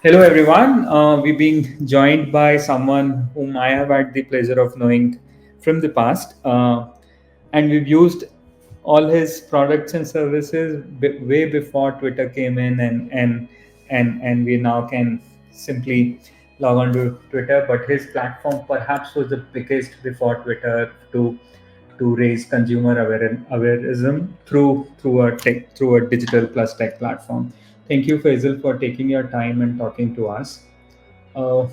Hello, everyone. We're being joined by someone whom I have had the pleasure of knowing from the past, and we've used all his products and services way before Twitter came in, and we now can simply log on to Twitter. But his platform perhaps was the biggest before Twitter to raise consumer awareism through a digital plus tech platform. Thank you, Faisal, for taking your time and talking to us. Uh,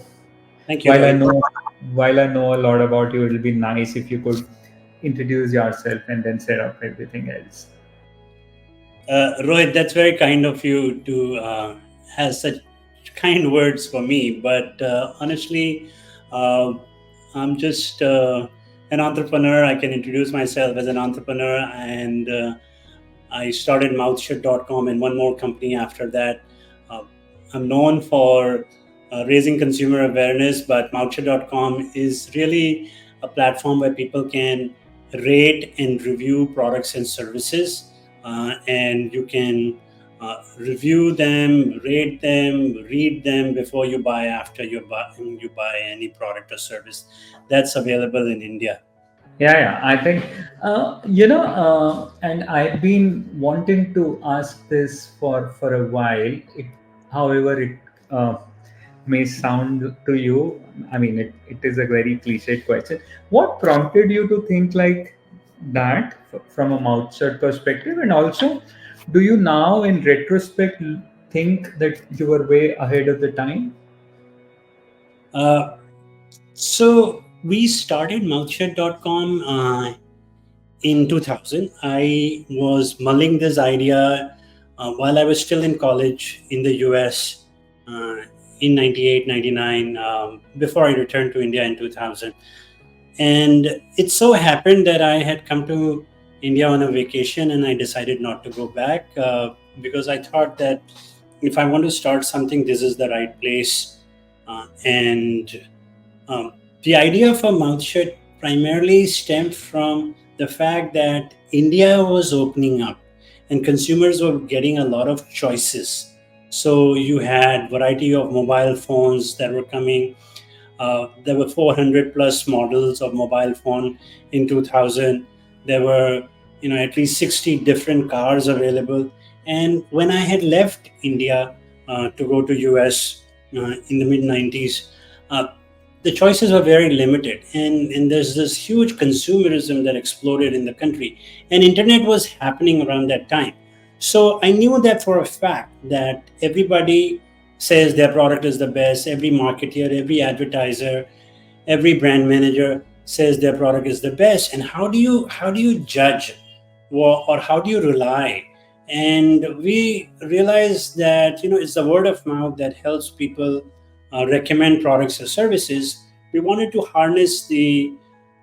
Thank you, while I Rohit. know while I know a lot about you, it'll be nice if you could introduce yourself and then set up everything else. Rohit, that's very kind of you to have such kind words for me. But honestly, uh, I'm just an entrepreneur. I can introduce myself as an entrepreneur, and I started MouthShut.com and one more company after that. Uh, I'm known for raising consumer awareness, but MouthShut.com is really a platform where people can rate and review products and services, and you can review them, rate them, read them before you buy, after you buy any product or service. That's available in India. Yeah. I think and I've been wanting to ask this for a while. However, it may sound to you. I mean, it is a very cliched question. What prompted you to think like that from a mouth shut perspective, and also, do you now, in retrospect, think that you were way ahead of the time? Uh, so we started MouthShut.com in 2000. I was mulling this idea while I was still in college in the US uh, in 98, 99, before I returned to India in 2000. And it so happened that I had come to India on a vacation and I decided not to go back because I thought that if I want to start something, this is the right place. And um, the idea for MouthShut primarily stemmed from the fact that India was opening up and consumers were getting a lot of choices. So you had variety of mobile phones that were coming. There were 400 plus models of mobile phone in 2000. There were, at least 60 different cars available. And when I had left India to go to US in the mid 90s, uh, the choices were very limited, and there's this huge consumerism that exploded in the country, and internet was happening around that time. So I knew that for a fact that everybody says their product is the best. Every marketer, every advertiser, every brand manager says their product is the best. And how do you judge, or how do you rely? And we realized that it's the word of mouth that helps people recommend products or services. We wanted to harness the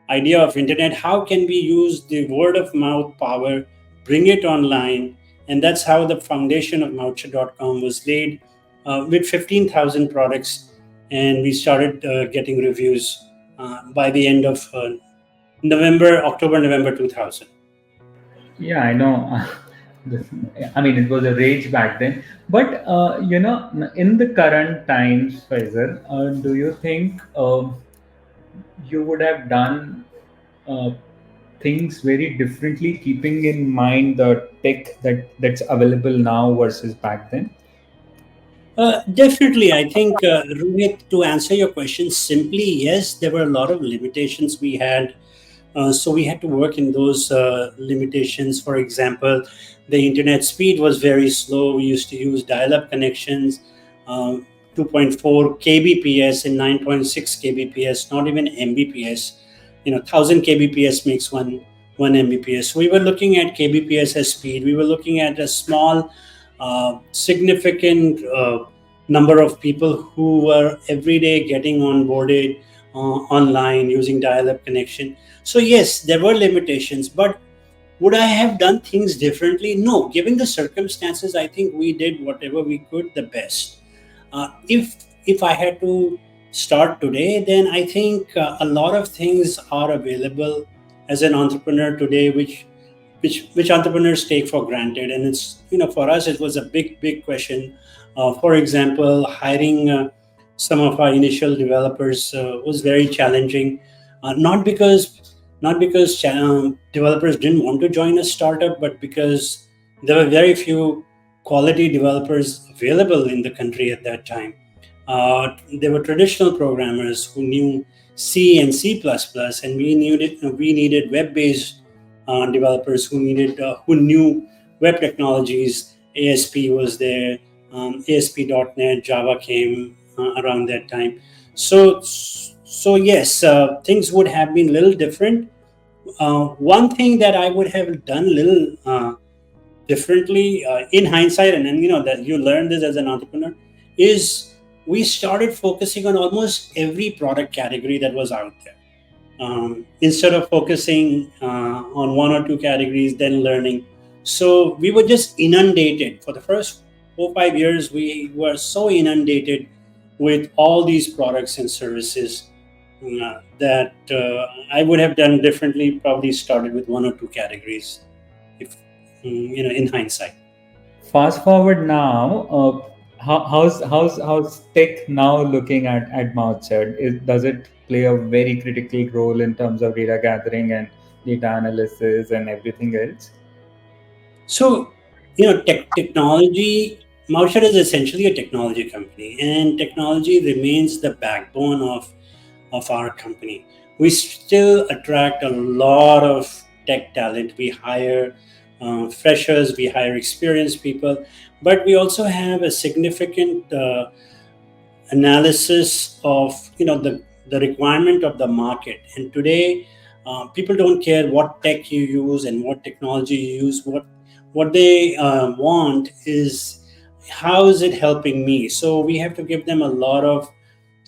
idea of internet. How can we use the word of mouth power, bring it online? And that's how the foundation of MouthShut.com was laid, with 15,000 products. And we started getting reviews by the end of November 2000. Yeah, I know. I mean, it was a rage back then. But in the current times, Faisal, do you think you would have done uh, things very differently, keeping in mind the tech that's available now versus back then? Definitely, I think, Rohit, to answer your question simply, yes, there were a lot of limitations we had. So we had to work in those limitations. For example, the internet speed was very slow. We used to use dial-up connections, um, 2.4 kbps and 9.6 kbps, not even mbps. 1000 kbps makes one mbps. So we were looking at kbps as speed. We were looking at a small, significant number of people who were every day getting onboarded online using dial-up connection. So yes, there were limitations, but would I have done things differently? No. Given the circumstances, I think we did whatever we could the best. If I had to start today, then I think a lot of things are available as an entrepreneur today, which entrepreneurs take for granted. And it's, for us, it was a big question. For example, hiring some of our initial developers was very challenging. Not because developers didn't want to join a startup, but because there were very few quality developers available in the country at that time. There were traditional programmers who knew C and C++, and we needed web-based developers who knew web technologies. ASP was there, ASP.NET, Java came around that time. So yes, things would have been a little different. One thing that I would have done a little differently in hindsight, and then that you learn this as an entrepreneur, is we started focusing on almost every product category that was out there, instead of focusing on one or two categories, then learning. So we were just inundated for the first 4 5 years. We were so inundated with all these products and services that I would have done differently. Probably started with one or two categories, if in hindsight. Fast forward now, how's tech now looking at MouthShut? Does it play a very critical role in terms of data gathering and data analysis and everything else? So, technology, MouthShut is essentially a technology company, and technology remains the backbone of our company. We still attract a lot of tech talent. We hire freshers, we hire experienced people, but we also have a significant analysis of the requirement of the market. And today, people don't care what tech you use and what technology you use. What they want is, how is it helping me? So we have to give them a lot of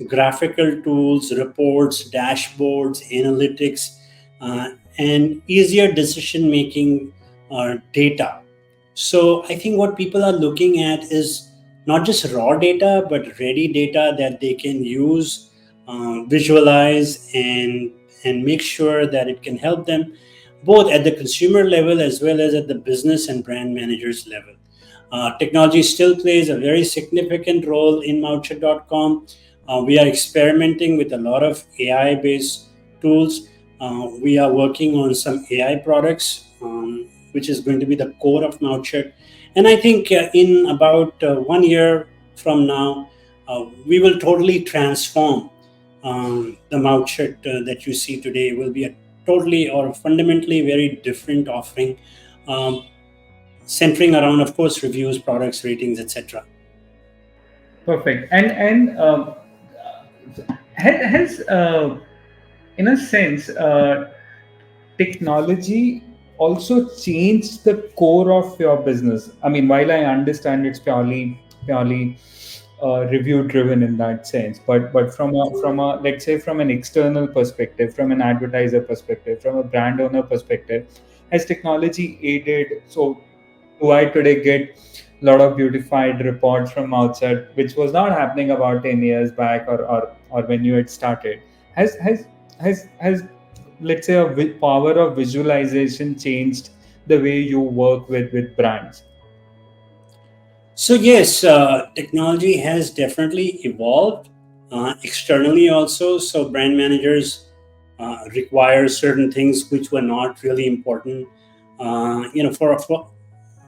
graphical tools, reports, dashboards, analytics, and easier decision making data. So I think what people are looking at is not just raw data, but ready data that they can use, visualize, and make sure that it can help them both at the consumer level as well as at the business and brand managers level. Technology still plays a very significant role in MouthShut.com. We are experimenting with a lot of AI based tools. We are working on some AI products, which is going to be the core of MouthShut. And I think in about 1 year from now, we will totally transform the MouthShut that you see today. Will be a totally or fundamentally very different offering, um, centering around, of course, reviews, products, ratings, etc. Perfect. And has in a sense, technology also changed the core of your business? I mean, while I understand it's purely review driven in that sense, but from a let's say from an external perspective, from an advertiser perspective, from a brand owner perspective, has technology aided? So do I today get a lot of beautified reports from outside, which was not happening about 10 years back, or when you had started? Has let's say power of visualization changed the way you work with brands? So yes, technology has definitely evolved externally also. So brand managers require certain things which were not really important.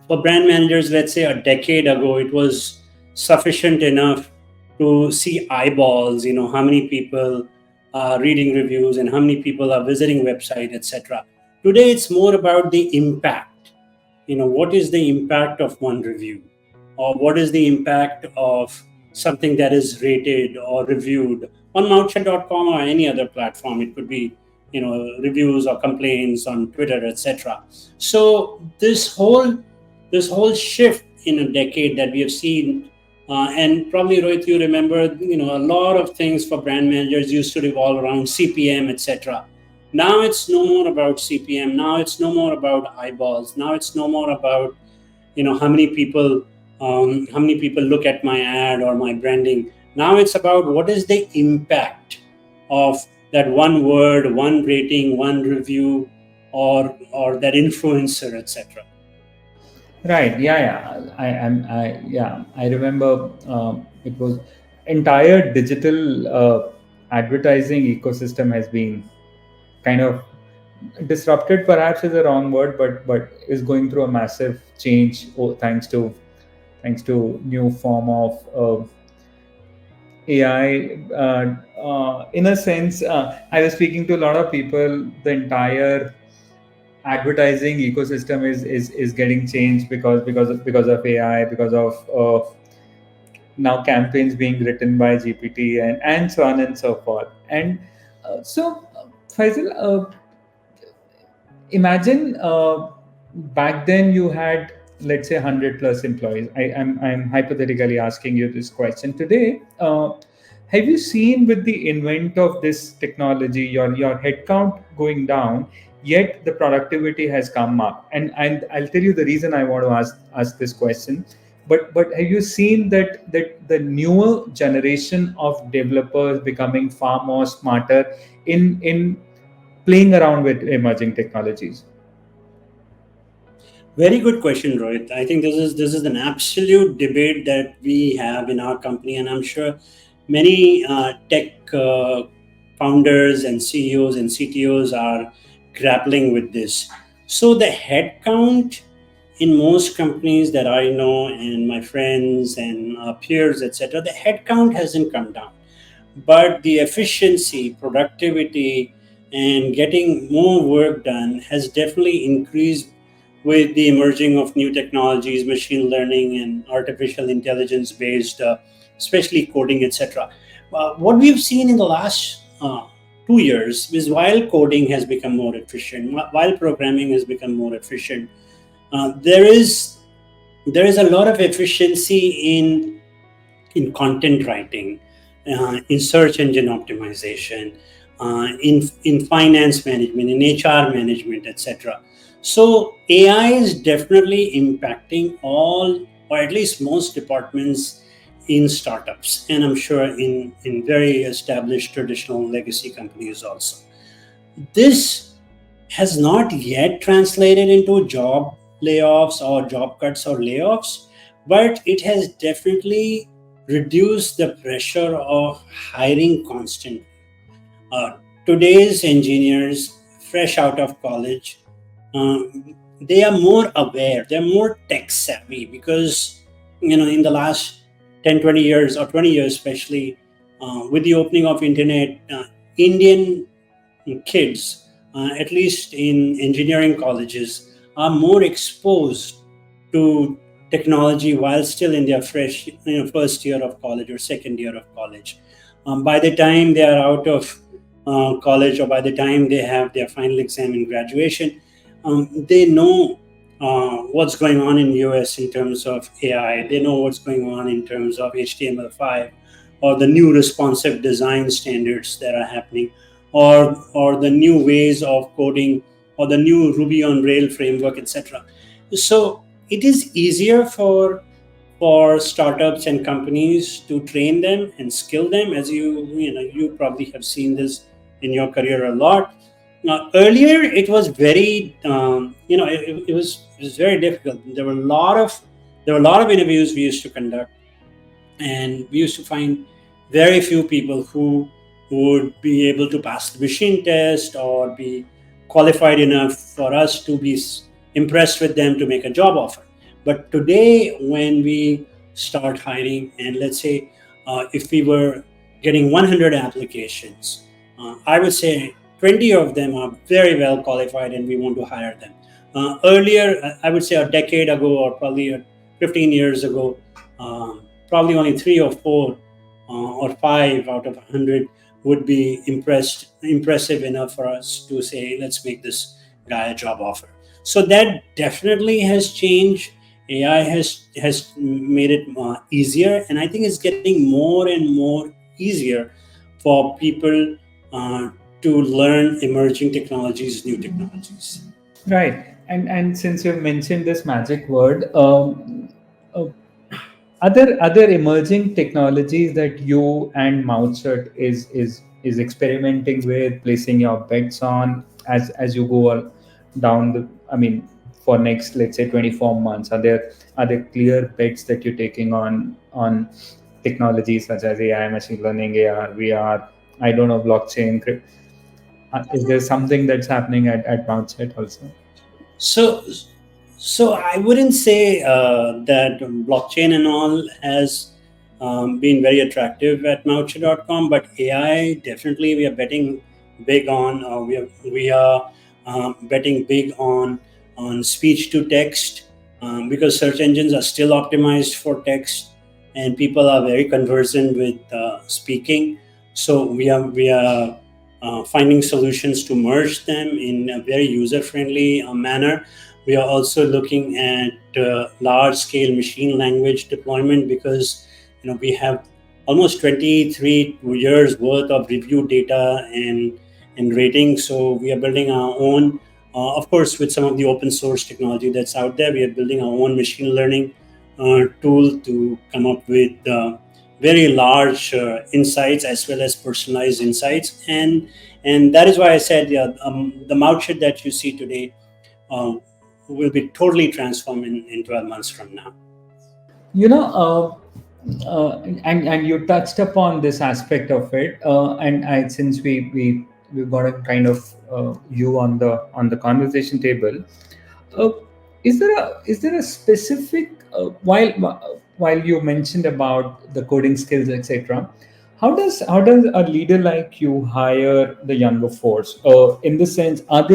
For brand managers, let's say a decade ago, it was sufficient enough to see eyeballs. How many people are reading reviews and how many people are visiting website, etc. Today, it's more about the impact. What is the impact of one review, or what is the impact of something that is rated or reviewed on mouthshut.com or any other platform. It could be reviews or complaints on Twitter, etc. So this whole shift in a decade that we have seen, and probably, Rohit, you remember, a lot of things for brand managers used to revolve around CPM, etc. Now it's no more about CPM. Now it's no more about eyeballs. Now it's no more about how many people look at my ad or my branding. Now it's about what is the impact of that one word, one rating, one review, or that influencer, etc. Right. Yeah. Yeah. I remember it was entire digital advertising ecosystem has been kind of disrupted. Perhaps is a wrong word, but is going through a massive change. Thanks to new form of AI. In a sense, I was speaking to a lot of people. The entire advertising ecosystem is getting changed because of AI, because of now campaigns being written by GPT and so on and so forth. And Faisal, imagine back then you had, let's say, 100 plus employees. I'm hypothetically asking you this question today. Have you seen with the invent of this technology your headcount going down, yet the productivity has come up? And I'll tell you the reason I want to ask this question. But have you seen that the newer generation of developers becoming far more smarter in playing around with emerging technologies? Very good question, Rohit. I think this is an absolute debate that we have in our company, and I'm sure many tech founders and CEOs and CTOs are grappling with this. So the headcount in most companies that I know and my friends and peers, etc., the headcount hasn't come down, but the efficiency, productivity, and getting more work done has definitely increased with the emerging of new technologies, machine learning and artificial intelligence based, especially coding, etc. What we've seen in the last 2 years is while coding has become more efficient, while programming has become more efficient, there is a lot of efficiency in content writing, in search engine optimization, in finance management, in HR management, etc. So AI is definitely impacting all, or at least most departments in startups, and I'm sure in very established traditional legacy companies also. This has not yet translated into job layoffs or job cuts or layoffs, but it has definitely reduced the pressure of hiring constantly. uh, Today's engineers, fresh out of college, uh, they are more aware, they're more tech savvy because, in the last 10, 20 years or 20 years especially, with the opening of internet, Indian kids, at least in engineering colleges, are more exposed to technology while still in their fresh, first year of college or second year of college. By the time they are out of college, or by the time they have their final exam in graduation, they know what's going on in US in terms of AI. They know what's going on in terms of HTML5 or the new responsive design standards that are happening, or the new ways of coding, or the new Ruby on Rail framework, etc. So it is easier for startups and companies to train them and skill them, as you probably have seen this in your career a lot. Now, earlier it was very it was very difficult. There were a lot of interviews we used to conduct, and we used to find very few people who would be able to pass the machine test or be qualified enough for us to be impressed with them to make a job offer. But today, when we start hiring, and let's say if we were getting 100 applications, I would say 20 of them are very well qualified and we want to hire them. Earlier, I would say a decade ago, or probably 15 years ago, probably only three or four or five out of 100 would be impressive enough for us to say, let's make this guy a job offer. So that definitely has changed. AI has made it easier, and I think it's getting more and more easier for people to learn emerging technologies, new technologies. Right. And since you've mentioned this magic word, uh, Other emerging technologies that you and MouthShut is experimenting with, placing your bets on as you go down the, I mean, for next, let's say, 24 months. Are there clear bets that you're taking on technologies such as AI, machine learning, AR, VR, I don't know, blockchain, is there something that's happening at MouthShut also? So, so I wouldn't say that blockchain and all has been very attractive at MouthShut.com, but AI definitely we are betting big on. We are betting big on speech to text, because search engines are still optimized for text, and people are very conversant with speaking. So we are finding solutions to merge them in a very user friendly manner. We are also looking at large scale machine language deployment, because we have almost 23 years worth of review data and rating. So we are building our own, of course, with some of the open source technology that's out there. We are building our own machine learning tool to come up with very large insights as well as personalized insights. And that is why I said, yeah, the MouthShut that you see today uh, will be totally transformed in 12 months from now. you know and you touched upon this aspect of it, and since we got a kind of you on the conversation table, uh, is there a specific, while you mentioned about the coding skills, etc., how does a leader like you hire the younger force, in the sense, are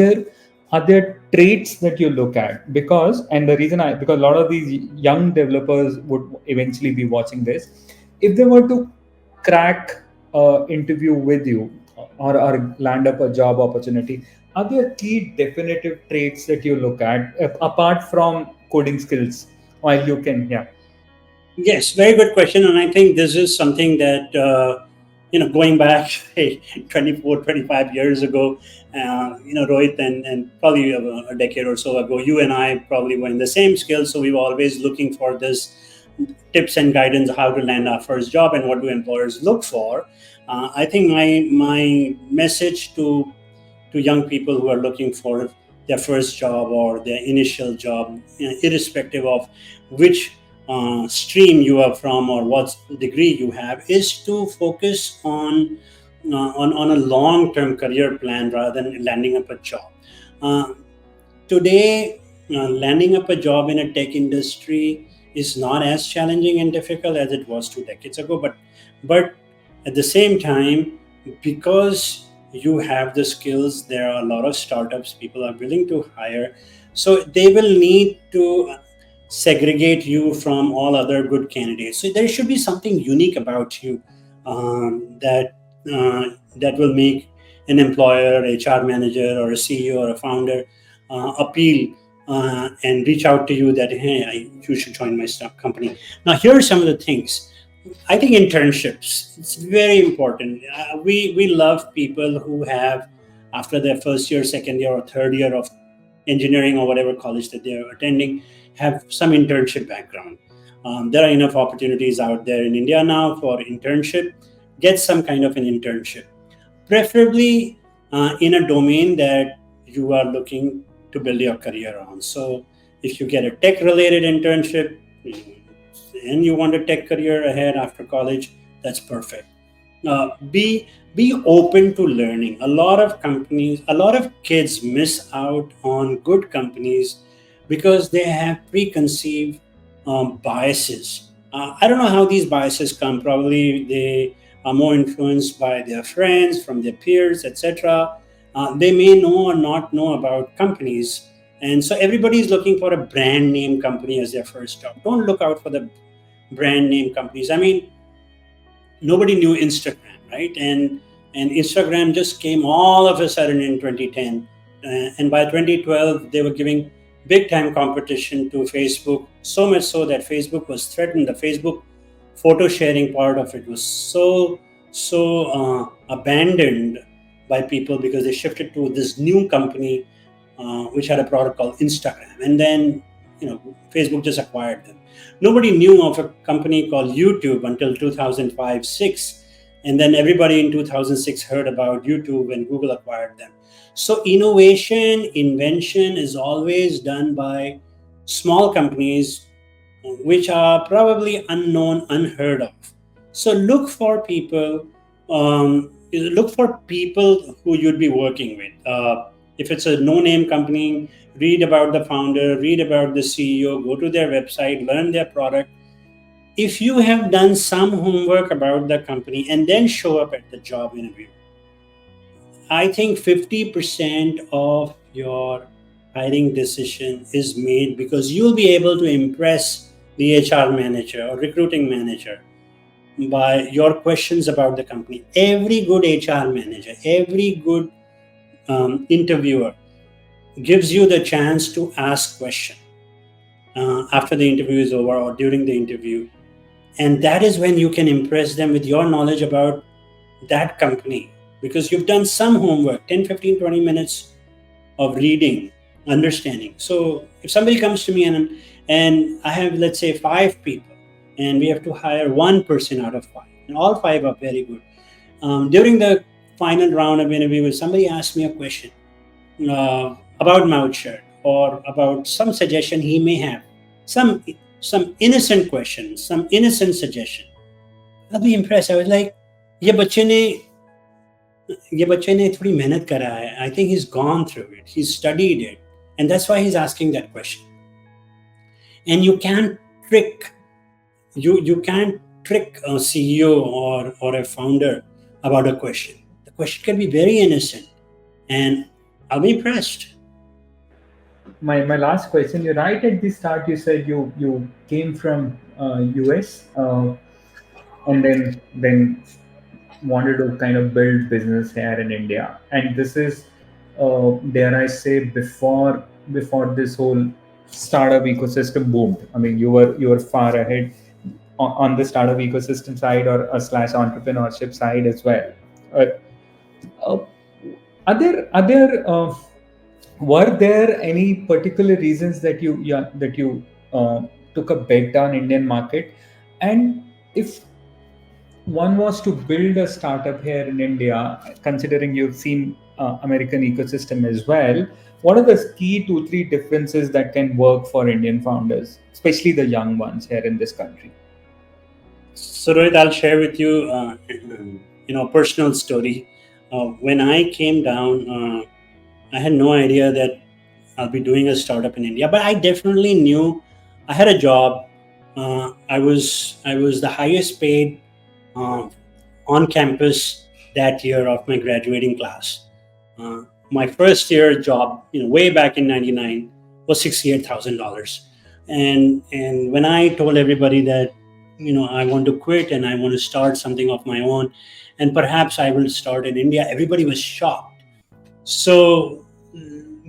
there traits that you look at? Because, and the reason I because a lot of these young developers would eventually be watching this, if they were to crack interview with you, or land up a job opportunity, are there key definitive traits that you look at, apart from coding skills? While you can, yeah. Yes, very good question. And I think this is something that, going back, hey, 24, 25 years ago, Rohit, and probably a decade or so ago, you and I probably were in the same skills. So we were always looking for this tips and guidance how to land our first job and what do employers look for. I think my message to young people who are looking for their first job or their initial job, irrespective of which stream you are from or what degree you have, is to focus on a long term career plan rather than landing up a job. Uh, Today, landing up a job in a tech industry is not as challenging and difficult as it was 2 decades ago. But at the same time, because you have the skills, there are a lot of startups people are willing to hire. So they will need to segregate you from all other good candidates. So there should be something unique about you, that will make an employer, HR manager, or a CEO or a founder appeal and reach out to you that, hey, you should join my stock company. Now, here are some of the things. I think internships, it's very important. We love people who have, after their first year, second year, or third year of engineering or whatever college that they're attending, have some internship background. There are enough opportunities out there in India now for internship. Get some kind of an internship, preferably in a domain that you are looking to build your career on. So, if you get a tech related internship and you want a tech career ahead after college, that's perfect. Be open to learning. A lot of kids miss out on good companies because they have preconceived biases. I don't know how these biases come. Probably they are more influenced by their friends, from their peers, etc. They may know or not know about companies, and so everybody is looking for a brand name company as their first job. Don't look out for the brand name companies. I mean, nobody knew Instagram, right? And Instagram just came all of a sudden in 2010, and by 2012 they were giving big time competition to Facebook. So much so that Facebook was threatened. The Facebook photo sharing part of it was so abandoned by people because they shifted to this new company, which had a product called Instagram. And then Facebook just acquired them. Nobody knew of a company called YouTube until 2005-6, and then everybody in 2006 heard about YouTube when Google acquired them. So innovation, invention is always done by small companies which are probably unknown, unheard of. So look for people who you'd be working with. If it's a no-name company, read about the founder, read about the CEO, go to their website, learn their product. If you have done some homework about the company and then show up at the job interview, I think 50% of your hiring decision is made because you'll be able to impress the HR manager or recruiting manager by your questions about the company. Every good HR manager, every good interviewer gives you the chance to ask questions after the interview is over or during the interview. And that is when you can impress them with your knowledge about that company because you've done some homework, 10, 15, 20 minutes of reading, understanding. So if somebody comes to me and I have, let's say, 5 people and we have to hire one person out of 5, and all 5 are very good. During the final round of interview, if somebody asks me a question about MouthShut or about some suggestion he may have, some innocent question, some innocent suggestion, I'll be impressed. I was like, ये बच्चे ने ये बच्चे ने थोड़ी मेहनत करा है. I think he's gone through it. He's studied it. And that's why he's asking that question. And you can't trick a CEO or a founder about a question. The question can be very innocent. And I'll be impressed. My last question. You right at the start. You said you came from US and then wanted to kind of build business here in India, and this is dare I say before this whole startup ecosystem boomed. I mean, you were far ahead on the startup ecosystem side or slash entrepreneurship side as well. Uh, uh, were there any particular reasons that you took a bet on Indian market, and if one was to build a startup here in India, considering you've seen American ecosystem as well, what are the key 2 3 differences that can work for Indian founders, especially the young ones here in this country? So Rohit, I'll share with you, personal story. When I came down, I had no idea that I'll be doing a startup in India, but I definitely knew I had a job. I was the highest paid on campus that year of my graduating class. My first year job, way back in '99, was $68,000. And when I told everybody that I want to quit and I want to start something of my own, and perhaps I will start in India, everybody was shocked. So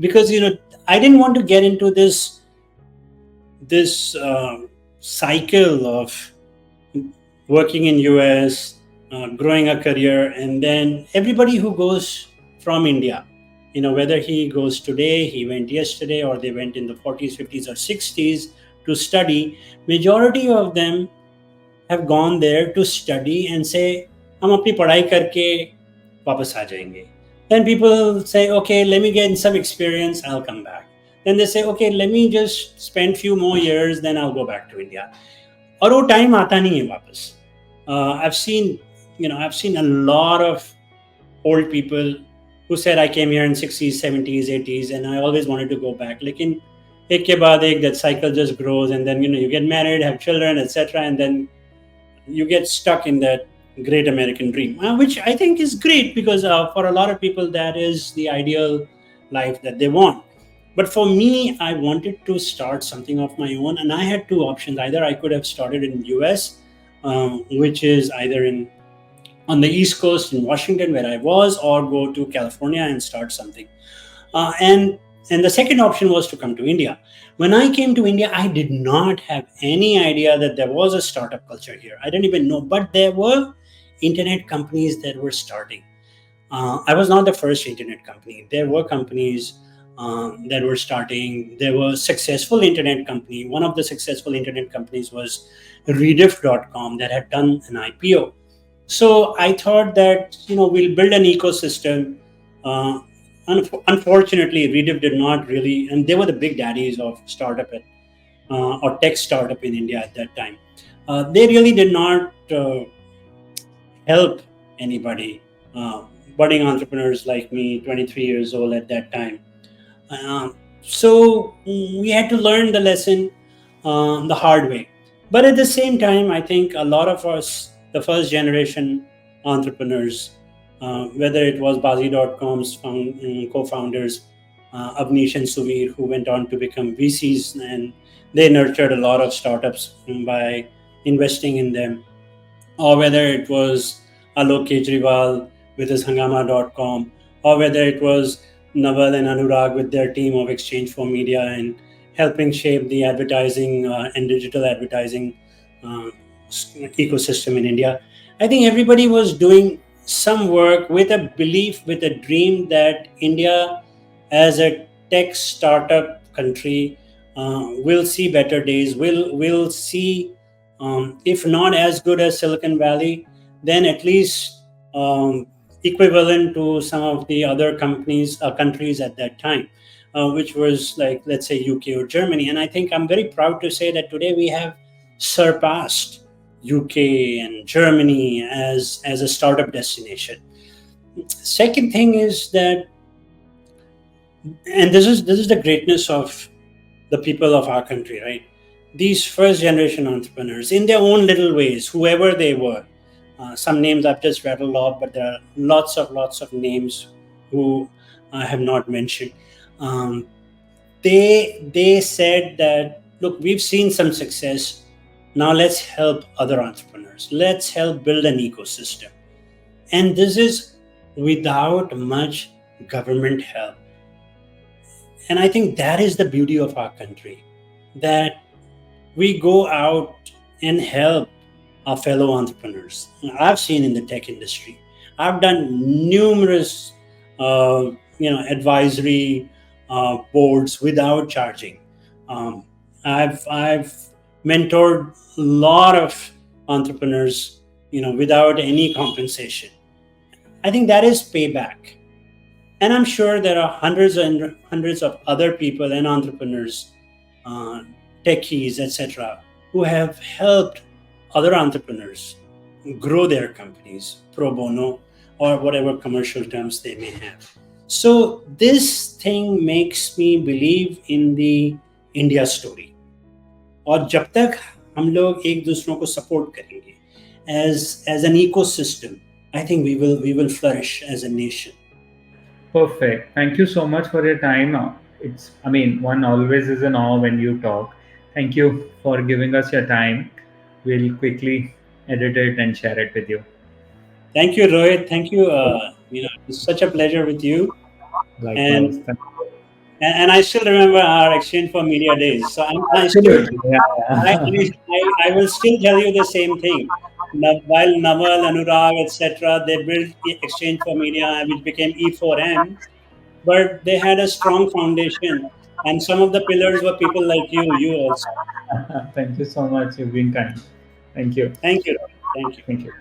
because I didn't want to get into this cycle of working in US, growing a career, and then everybody who goes from India, whether he goes today, he went yesterday, or they went in the 40s, 50s, or 60s to study, majority of them have gone there to study and say, हम अपनी पढ़ाई करके वापस आ जाएंगे. Then people say, okay, let me get some experience, I'll come back. Then they say, okay, let me just spend few more years, then I'll go back to India. और वो time आता नहीं है वापस. I've seen a lot of old people who said I came here in 60s, 70s, 80s, and I always wanted to go back. Lekin ek ke baad ek, that cycle just grows, and then you get married, have children, etc., and then you get stuck in that great American dream, which I think is great because for a lot of people that is the ideal life that they want. But for me, I wanted to start something of my own, and I had 2 options. Either I could have started in US, which is either on the East Coast in Washington where I was, or go to California and start something. And the second option was to come to India. When I came to India, I did not have any idea that there was a startup culture here. I didn't even know, but there were internet companies that were starting. I was not the first internet company. There were companies that were starting. There were successful internet company. One of the successful internet companies was Rediff.com that had done an IPO. So I thought that we'll build an ecosystem. Uh, Unfortunately, Rediff did not really, and they were the big daddies of startup or tech startup in India at that time. They really did not help anybody, uh, budding entrepreneurs like me, 23 years old at that time. So we had to learn the lesson the hard way. But at the same time, I think a lot of us, the first generation entrepreneurs, whether it was Bazi.com's co-founders, Avnish and Suvir, who went on to become VCs, and they nurtured a lot of startups by investing in them, or whether it was Alok Kejriwal with his Hangama.com, or whether it was Naval and Anurag with their team of Exchange for Media and helping shape the advertising and digital advertising uh, ecosystem in India. I think everybody was doing some work with a belief, with a dream that India, as a tech startup country, will see better days. Will see, if not as good as Silicon Valley, then at least equivalent to some of the other countries at that time, which was like, let's say, UK or Germany. And I think I'm very proud to say that today we have surpassed UK and Germany as a startup destination. Second thing is that, and this is the greatness of the people of our country, right? These first generation entrepreneurs, in their own little ways, whoever they were. Some names I've just rattled off, but there are lots of names who I have not mentioned. Um, they said that, look, we've seen some success. Now let's help other entrepreneurs. Let's help build an ecosystem. And this is without much government help. And I think that is the beauty of our country, that we go out and help our fellow entrepreneurs. I've seen in the tech industry, I've done numerous, advisory boards without charging. Um, I've mentored a lot of entrepreneurs, without any compensation. I think that is payback. And I'm sure there are hundreds and hundreds of other people and entrepreneurs, uh, techies, etc., who have helped other entrepreneurs grow their companies pro bono, or whatever commercial terms they may have. So this thing makes me believe in the India story. और जब तक हम लोग एक दूसरों को support करेंगे as an ecosystem, I think we will flourish as a nation. Perfect. Thank you so much for your time. I mean, one always is in awe when you talk. Thank you for giving us your time. We'll quickly edit it and share it with you. Thank you, Rohit. Thank you. It's such a pleasure with you. Likewise. And and I still remember our exchange for media days. So I still Absolutely. Yeah, I, yeah. I will still tell you the same thing. While Naval, Anurag, etc., they built Exchange for Media, which became E4M, but they had a strong foundation, and some of the pillars were people like you also. Thank you so much. You've been kind. Thank you. Thank you. Thank you. Thank you.